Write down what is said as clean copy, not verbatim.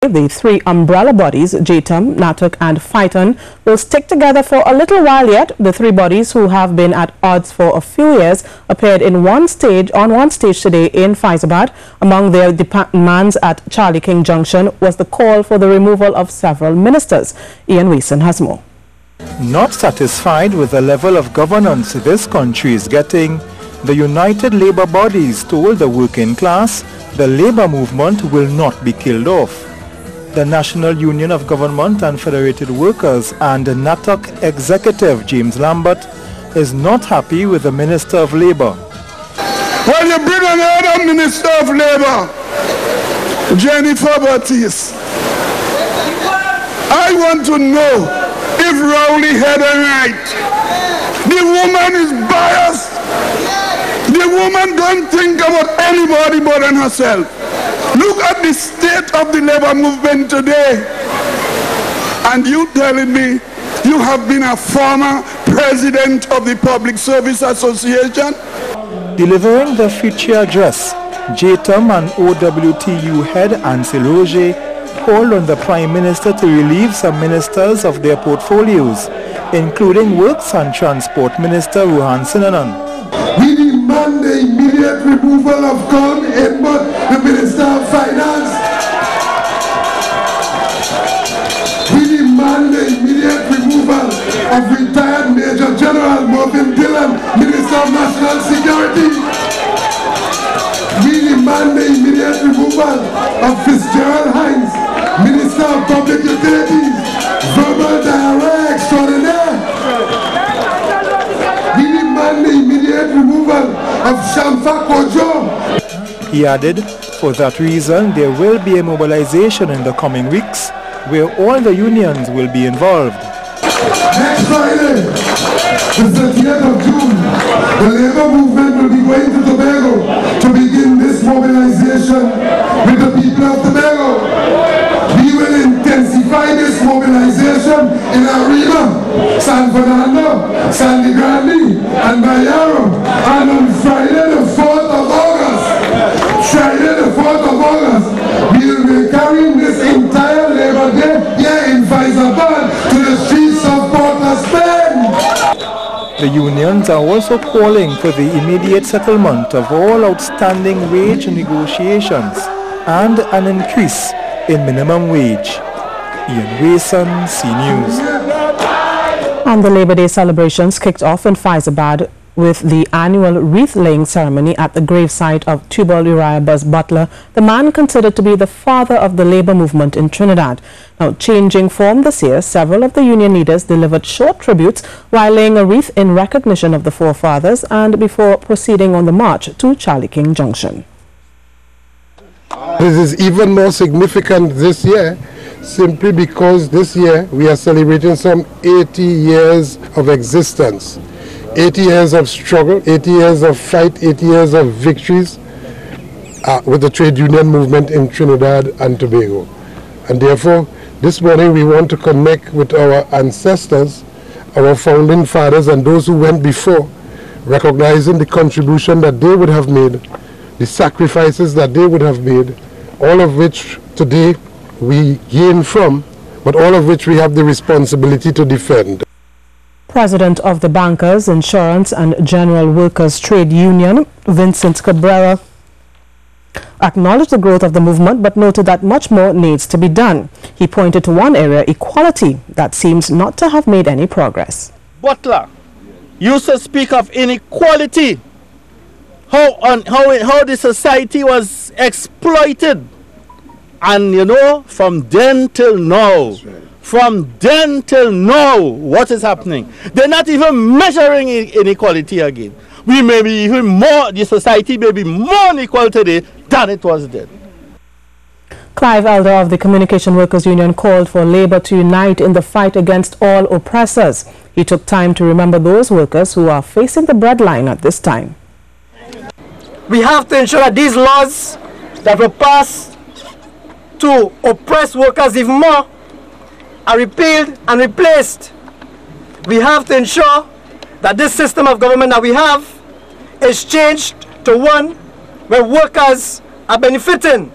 The three umbrella bodies, JTUM, NATUC and FITUN, will stick together for a little while yet. The three bodies, who have been at odds for a few years, appeared on one stage today in Fyzabad. Among their demands at Charlie King Junction was the call for the removal of several ministers. Wason has more. Not satisfied with the level of governance this country is getting, the United Labour bodies told the working class the labour movement will not be killed off. The National Union of Government and Federated Workers and the NATUC executive James Lambert is not happy with the Minister of Labour. Well, you bring another Minister of Labour, Baptiste. I want to know if Rowley had a right. The woman is biased. The woman don't think about anybody but than herself. Look at the state of the labor movement today. And you telling me you have been a former president of the Public Service Association? Delivering the future address, JTUM and OWTU head Ansel Roger called on the Prime Minister to relieve some ministers of their portfolios, including Works and Transport Minister Rohan Sinanan. We demand the immediate removal of Con Edmund, the Minister of Finance. We demand the immediate removal of retired Major General Marvin Dillon, Minister of National Security. We demand the immediate removal of Fitzgerald Hines, Minister of Public Utilities, verbal diarrhea extraordinaire. We demand the immediate removal of Shamfa Kojo. He added, for that reason, there will be a mobilization in the coming weeks where all the unions will be involved. Next Friday, the 30th of June, the labor movement will be going to Tobago to begin this mobilization with the people of Tobago. We will intensify this mobilization in Arriba, San Fernando, San Grande, and Bayero. And on Friday the 4th of August, we will be carrying this entire Labor Day here in Fyzabad to the streets of Port Spain. The unions are also calling for the immediate settlement of all outstanding wage negotiations and an increase in minimum wage. Wason, C News. And the Labor Day celebrations kicked off in Fyzabad with the annual wreath-laying ceremony at the gravesite of Tubal Uriah Buzz Butler, the man considered to be the father of the labor movement in Trinidad. Now, changing form this year, several of the union leaders delivered short tributes while laying a wreath in recognition of the forefathers and before proceeding on the march to Charlie King Junction. This is even more significant this year, simply because this year we are celebrating some 80 years of existence. 80 years of struggle, 80 years of fight, 80 years of victories with the trade union movement in Trinidad and Tobago. And therefore, this morning we want to connect with our ancestors, our founding fathers and those who went before, recognizing the contribution that they would have made, the sacrifices that they would have made, all of which today we gain from, but all of which we have the responsibility to defend. President of the Bankers, Insurance and General Workers Trade Union, Vincent Cabrera, acknowledged the growth of the movement but noted that much more needs to be done. He pointed to one area, equality, that seems not to have made any progress. Butler used to speak of inequality, how the society was exploited. And you know, from then till now, what is happening? They're not even measuring inequality again. We may be even more, the society may be more unequal today than it was then. Clive Elder of the Communication Workers Union called for Labour to unite in the fight against all oppressors. He took time to remember those workers who are facing the breadline at this time. We have to ensure that these laws that were passed to oppress workers even more are repealed and replaced. We have to ensure that this system of government that we have is changed to one where workers are benefiting